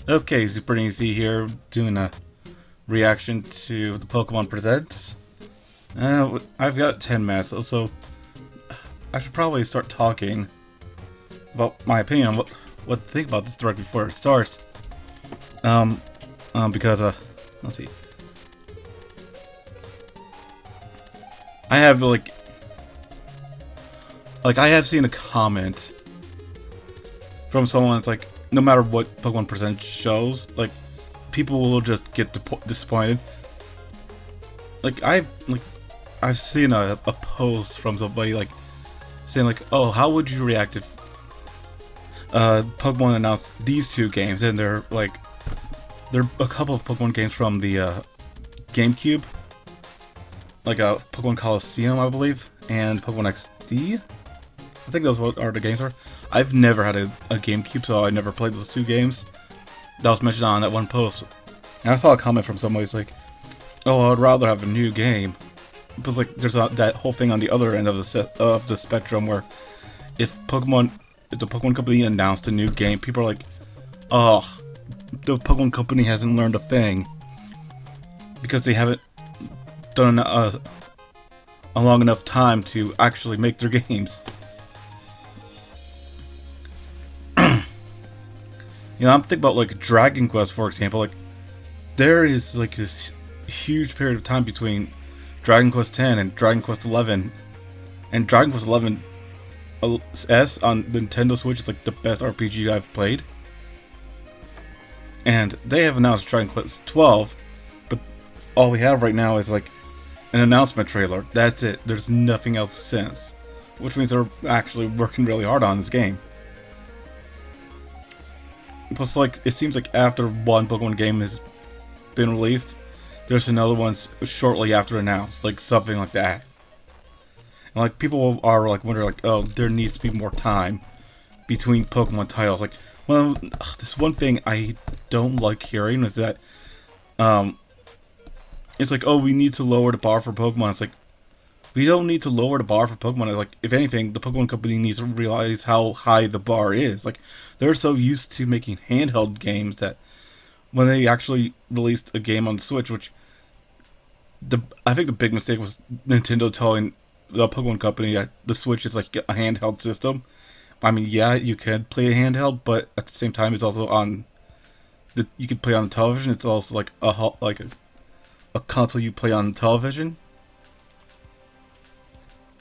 Okay, ZuperNEZ here, doing a reaction to the Pokemon Presents. I've got 10 minutes, so I should probably start talking about my opinion on what to think about this directly before it starts. Because, let's see. I have, I have seen a comment from someone that's like, no matter what Pokemon Presents shows, like, people will just get disappointed. I've seen a post from somebody like saying like, oh, how would you react if Pokemon announced these two games, and they're a couple of Pokemon games from the GameCube, like Pokemon Coliseum, I believe, and Pokemon XD. I think those are the games are. I've never had a GameCube, so I never played those two games. That was mentioned on that one post. And I saw a comment from somebody who's like, oh, I'd rather have a new game. Because like, there's that whole thing on the other end of the spectrum where if the Pokemon company announced a new game, people are like, oh, the Pokemon company hasn't learned a thing. Because they haven't done a long enough time to actually make their games. You know, I'm thinking about like Dragon Quest, for example. Like, there is like this huge period of time between Dragon Quest X and Dragon Quest XI, and Dragon Quest XI S on Nintendo Switch is like the best RPG I've played. And they have announced Dragon Quest XII, but all we have right now is like an announcement trailer. That's it. There's nothing else since, which means they're actually working really hard on this game. Plus, like, it seems like after one Pokemon game has been released, there's another one shortly after announced, like something like that. And like, people are like wondering, like, oh, there needs to be more time between Pokemon titles. Like, well, this one thing I don't like hearing is that, it's like, oh, we need to lower the bar for Pokemon. It's like, we don't need to lower the bar for Pokemon. Like, if anything, the Pokemon company needs to realize how high the bar is. Like, they're so used to making handheld games that when they actually released a game on the Switch, which I think the big mistake was Nintendo telling the Pokemon company that the Switch is like a handheld system. I mean, yeah, you can play a handheld, but at the same time, it's also on you can play on the television. It's also like a console you play on the television.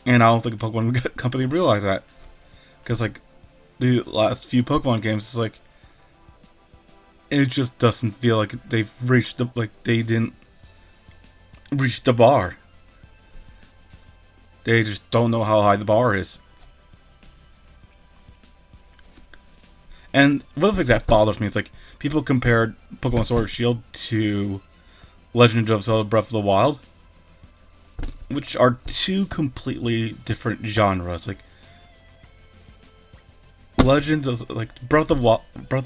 And I don't think the Pokemon company realized that. Because, like, the last few Pokemon games, it's like, it just doesn't feel like they've reached they didn't reach the bar. They just don't know how high the bar is. And one of the things that bothers me is, like, people compared Pokemon Sword and Shield to Legend of Zelda Breath of the Wild, which are two completely different genres. Like, Legend of, like, Breath of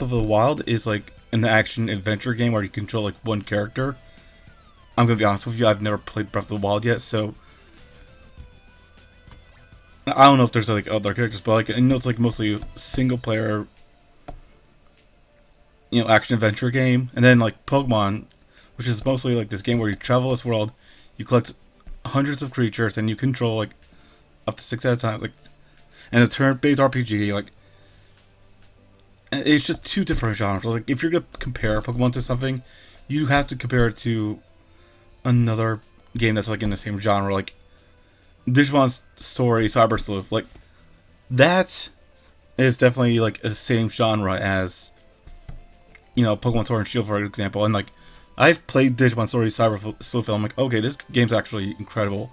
the Wild is like an action adventure game where you control like one character. I'm gonna be honest with you, I've never played Breath of the Wild yet, so I don't know if there's like other characters, but like, I know it's like mostly a single player, you know, action adventure game. And then like Pokemon, which is mostly like this game where you travel this world, you collect hundreds of creatures, and you control like up to 6 at a time, like, and a turn-based RPG. Like, it's just two different genres. Like, if you're gonna compare Pokemon to something, you have to compare it to another game that's like in the same genre, like Digimon's Story Cyber Sleuth. Like, that is definitely like the same genre as, you know, Pokemon Sword and Shield, for example. And like, I've played Digimon Story Cyber Sleuth, and I'm like, okay, this game's actually incredible.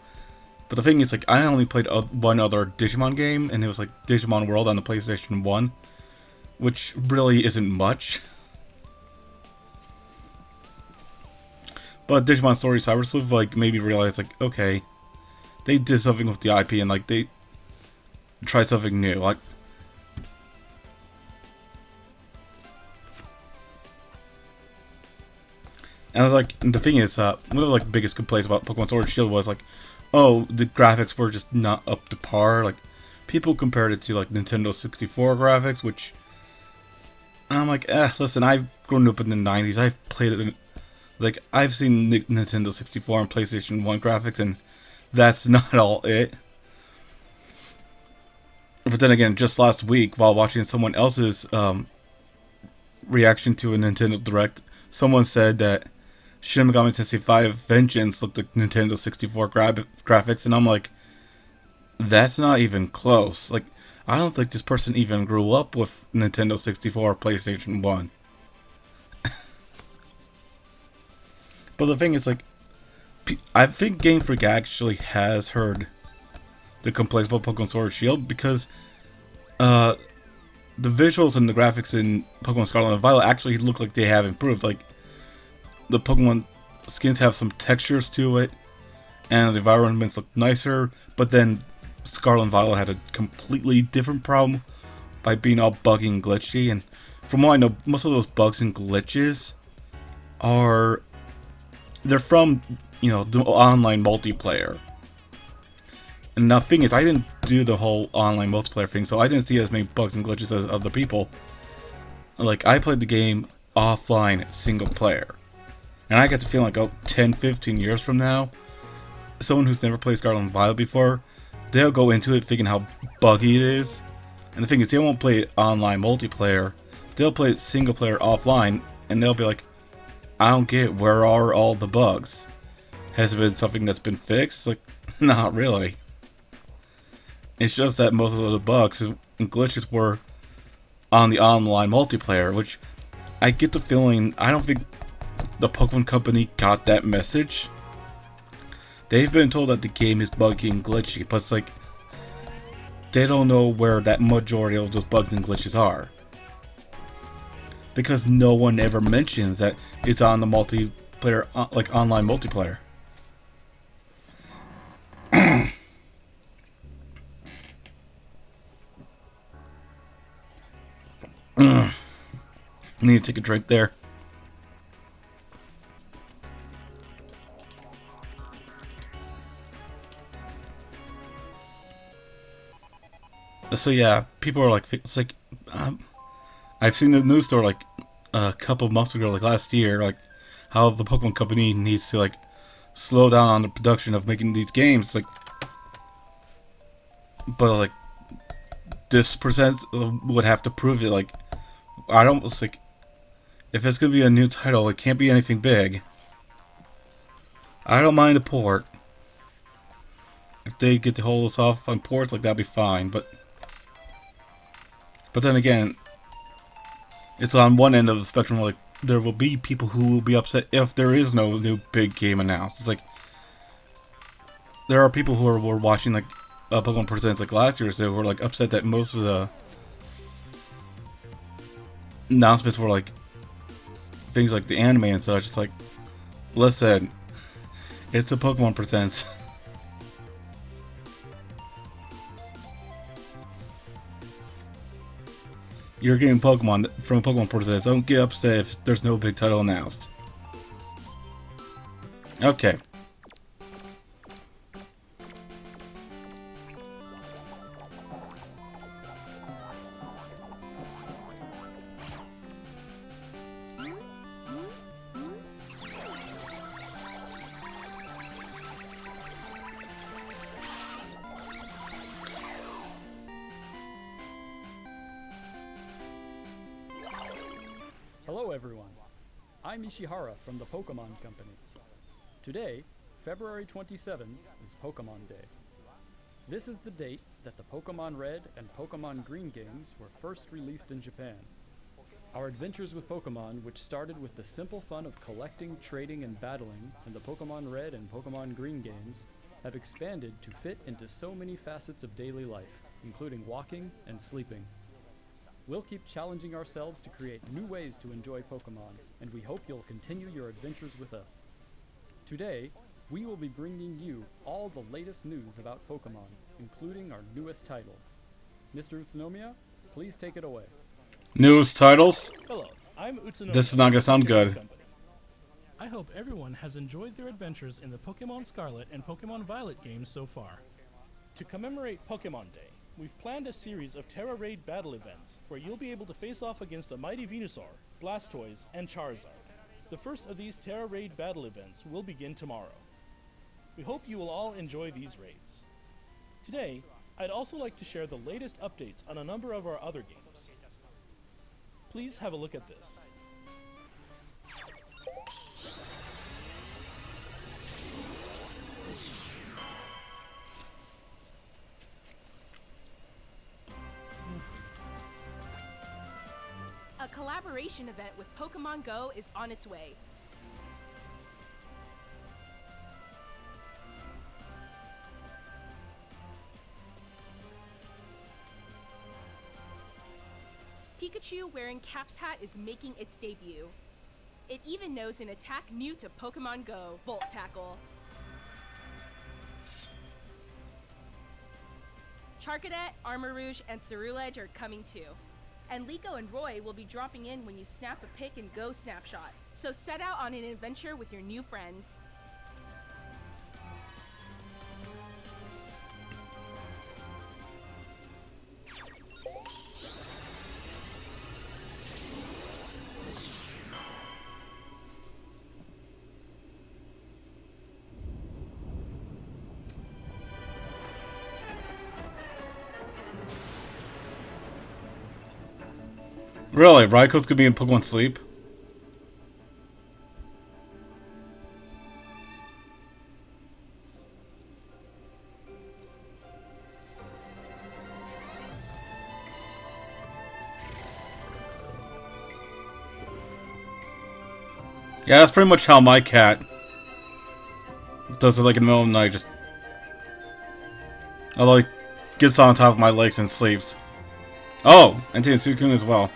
But the thing is, like, I only played one other Digimon game, and it was like Digimon World on the PlayStation 1, which really isn't much. But Digimon Story Cyber Sleuth, like, made me realize, like, okay, they did something with the IP, and like, they tried something new. Like, and I was like, the thing is, one of the like biggest complaints about Pokemon Sword and Shield was like, oh, the graphics were just not up to par. Like, people compared it to like Nintendo 64 graphics, which I'm like, listen, I've grown up in the 90s. I've played it. Like, I've seen Nintendo 64 and PlayStation 1 graphics, and that's not all it. But then again, just last week, while watching someone else's reaction to a Nintendo Direct, someone said that Shin Megami Tensei 5 Vengeance looked like Nintendo 64 graphics, and I'm like, that's not even close. Like, I don't think this person even grew up with Nintendo 64 or PlayStation 1. But the thing is, like, I think Game Freak actually has heard the complaints about Pokemon Sword and Shield because the visuals and the graphics in Pokemon Scarlet and Violet actually look like they have improved. Like, the Pokemon skins have some textures to it, and the environments look nicer, but then Scarlet and Violet had a completely different problem by being all buggy and glitchy, and from what I know, most of those bugs and glitches they're from, the online multiplayer. And the thing is, I didn't do the whole online multiplayer thing, so I didn't see as many bugs and glitches as other people. Like, I played the game offline, single player. And I get to feel like, 10, 15 years from now, someone who's never played Scarlet and Violet before, they'll go into it thinking how buggy it is. And the thing is, they won't play it online multiplayer. They'll play it single player offline, and they'll be like, I don't get, where are all the bugs? Has it been something that's been fixed? Like, not really. It's just that most of the bugs and glitches were on the online multiplayer, which I get the feeling, I don't think the Pokemon Company got that message. They've been told that the game is buggy and glitchy, but it's like, they don't know where that majority of those bugs and glitches are. Because no one ever mentions that it's on the multiplayer, like online multiplayer. I need to take a drink there. So yeah, people are like, it's like, I've seen the news story like a couple of months ago, like last year, like how the Pokemon Company needs to like slow down on the production of making these games. Like, but like this percent would have to prove it. Like, I don't. It's like, if it's gonna be a new title, it can't be anything big. I don't mind a port. If they get to hold us off on ports, like that'd be fine. But then again, it's on one end of the spectrum. Like, there will be people who will be upset if there is no new big game announced. It's like, there are people who were watching like Pokemon Presents like last year, so were like upset that most of the announcements were like things like the anime and such. It's like, listen, it's a Pokemon Presents. You're getting Pokemon from Pokemon Presents. Don't get upset if there's no big title announced. Okay. Hello everyone, I'm Ishihara from the Pokémon Company. Today, February 27, is Pokémon Day. This is the date that the Pokémon Red and Pokémon Green games were first released in Japan. Our adventures with Pokémon, which started with the simple fun of collecting, trading, and battling in the Pokémon Red and Pokémon Green games, have expanded to fit into so many facets of daily life, including walking and sleeping. We'll keep challenging ourselves to create new ways to enjoy Pokémon, and we hope you'll continue your adventures with us. Today, we will be bringing you all the latest news about Pokémon, including our newest titles. Mr. Utsunomiya, please take it away. News titles? Hello, I'm Utsunomiya. This is not gonna sound good. I hope everyone has enjoyed their adventures in the Pokémon Scarlet and Pokémon Violet games so far. To commemorate Pokémon Day, we've planned a series of Terra Raid battle events where you'll be able to face off against a mighty Venusaur, Blastoise, and Charizard. The first of these Terra Raid battle events will begin tomorrow. We hope you will all enjoy these raids. Today, I'd also like to share the latest updates on a number of our other games. Please have a look at this. A collaboration event with Pokémon Go is on its way. Pikachu wearing Cap's hat is making its debut. It even knows an attack new to Pokémon Go, Volt Tackle. Charcadet, Armarouge, and Ceruledge are coming too. And Liko and Roy will be dropping in when you snap a pic and go snapshot. So set out on an adventure with your new friends. Really? Raikou could be in Pokemon Sleep? Yeah, that's pretty much how my cat does it, like in the middle of the night, just... Although he gets on top of my legs and sleeps. Oh! And Suicune as well.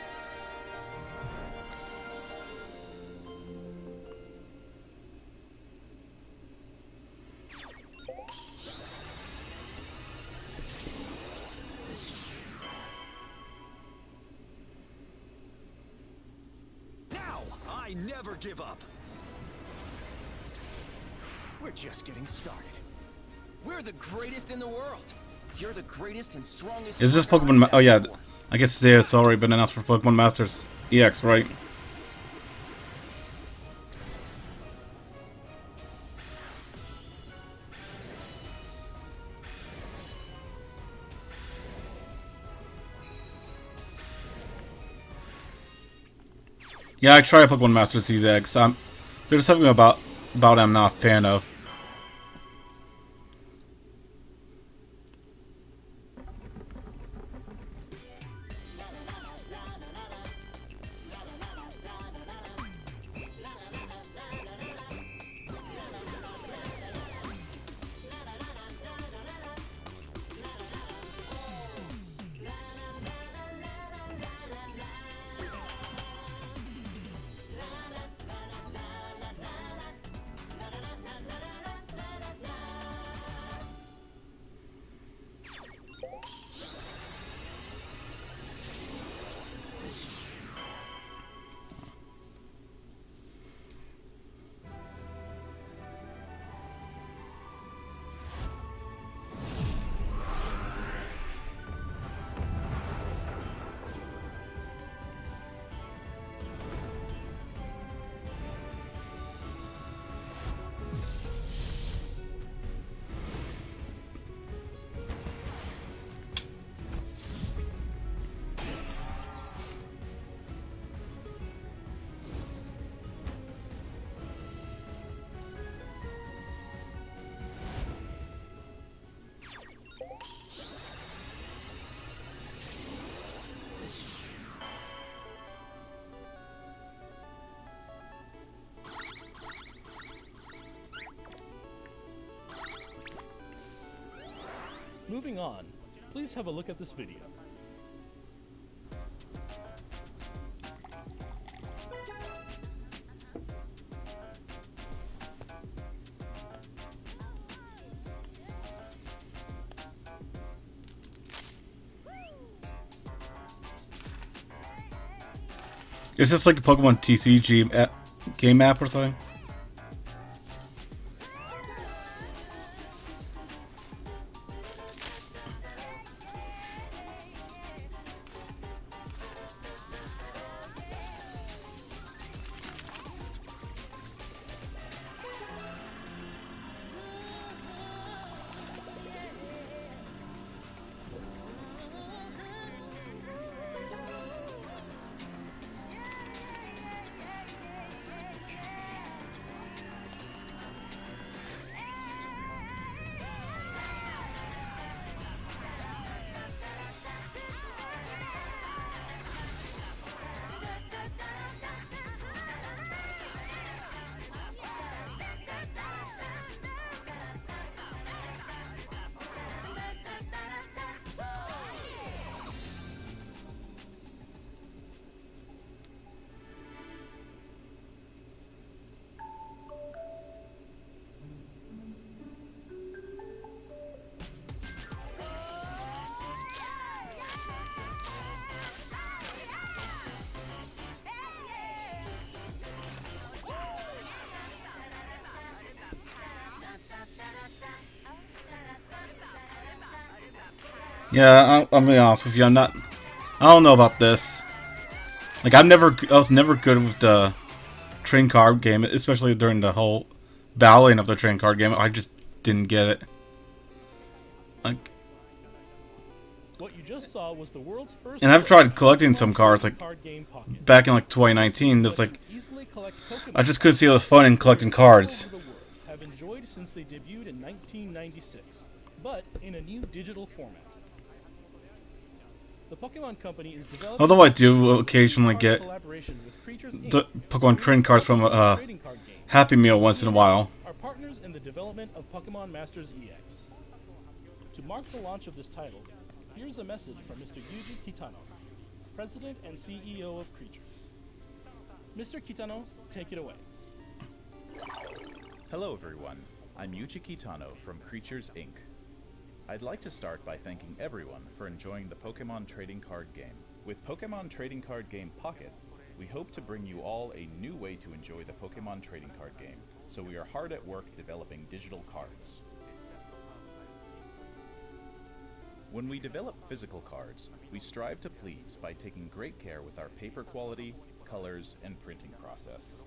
I never give up. We're just getting started. We're the greatest in the world. You're the greatest and strongest. Is this Pokemon? Oh yeah, I guess today it's already been announced for Pokemon Masters EX, right? Yeah, I tried Pokemon Masters these eggs. There's something about it I'm not a fan of. Moving on, please have a look at this video. Is this like a Pokemon TCG game map or something? Yeah, I'm gonna be honest with you. I don't know about this. Like, I was never good with the train card game, especially during the whole battling of the train card game. I just didn't get it. Like, What you just saw was the world's first. and I've tried collecting some cards, like card game Pocket. back in like 2019. It's like Easily collect Pokemon I just couldn't see it was fun in collecting cards. all over the world have enjoyed since they debuted in 1996, but in a new digital format. The Pokémon Company is developing. Although I do occasionally get the Pokemon trading cards from Happy Meal once in a while. Are partners in the development of Pokemon Masters EX. To mark the launch of this title, here's a message from Mr. Yuji Kitano, President and CEO of Creatures. Mr. Kitano, take it away. Hello everyone, I'm Yuji Kitano from Creatures Inc. I'd like to start by thanking everyone for enjoying the Pokemon trading card game. With Pokemon trading card game Pocket, we hope to bring you all a new way to enjoy the Pokemon trading card game, so we are hard at work developing digital cards. When we develop physical cards, we strive to please by taking great care with our paper quality, colors, and printing process.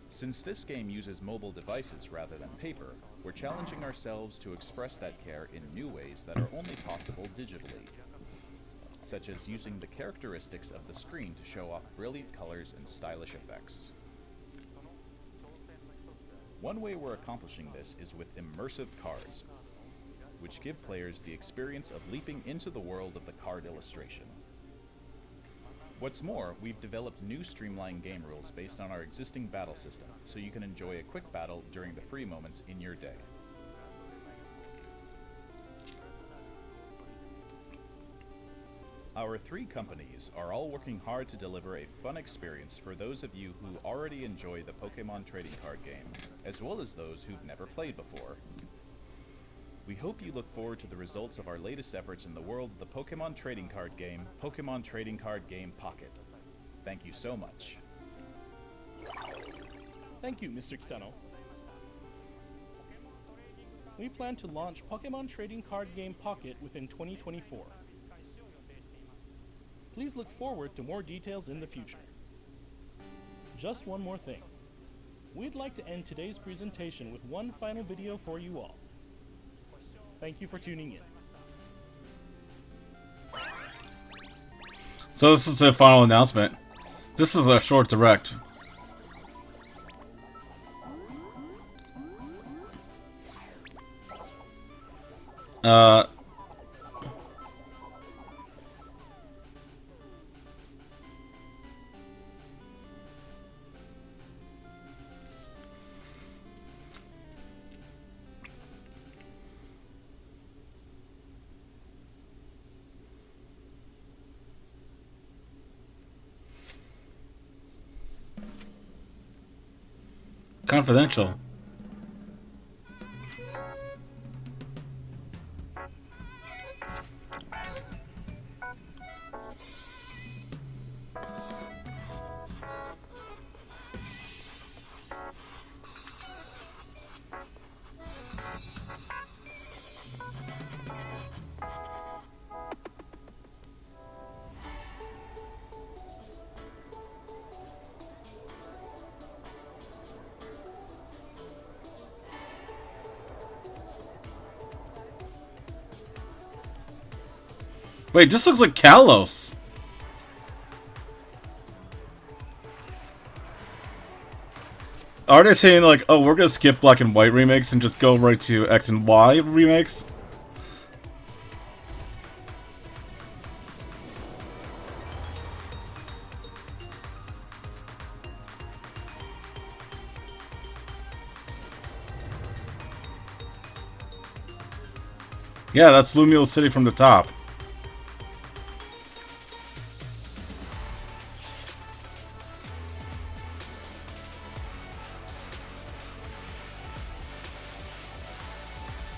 Since this game uses mobile devices rather than paper, we're challenging ourselves to express that care in new ways that are only possible digitally, such as using the characteristics of the screen to show off brilliant colors and stylish effects. One way we're accomplishing this is with immersive cards, which give players the experience of leaping into the world of the card illustration. What's more, we've developed new streamlined game rules based on our existing battle system, so you can enjoy a quick battle during the free moments in your day. Our three companies are all working hard to deliver a fun experience for those of you who already enjoy the Pokemon trading card game, as well as those who've never played before. We hope you look forward to the results of our latest efforts in the world of the Pokemon trading card game, Pokemon Trading Card Game Pocket. Thank you so much. Thank you, Mr. Kitano. We plan to launch Pokemon Trading Card Game Pocket within 2024. Please look forward to more details in the future. Just one more thing. We'd like to end today's presentation with one final video for you all. Thank you for tuning in. So this is the final announcement. This is a short direct. Confidential. Wait, this looks like Kalos. Are they saying like, oh, we're gonna skip black and white remakes and just go right to X and Y remakes? Yeah, that's Lumiose City from the top.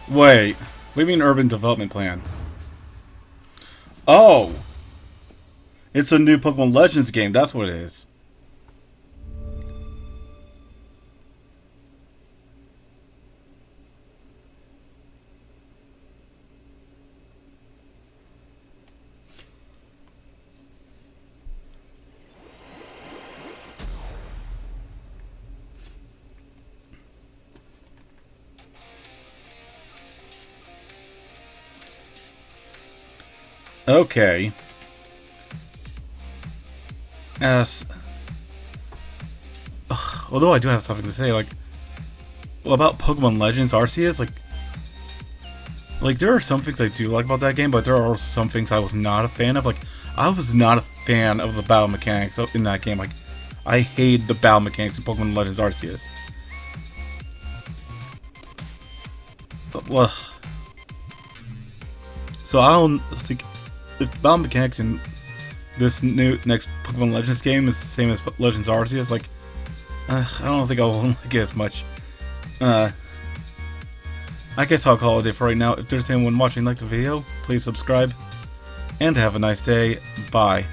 Wait, what do you mean urban development plan? Oh! It's a new Pokemon Legends game, that's what it is. Okay. As although I do have something to say, like, well, about Pokemon Legends Arceus, like there are some things I do like about that game, but there are also some things I was not a fan of. Like, I was not a fan of the battle mechanics in that game. Like, I hate the battle mechanics in Pokemon Legends Arceus. Well, so I don't think if the battle mechanics in this next Pokemon Legends game is the same as Legends Arceus, like, I don't think I'll like it as much. I guess I'll call it a day for right now. If there's anyone watching like the video, please subscribe, and have a nice day. Bye.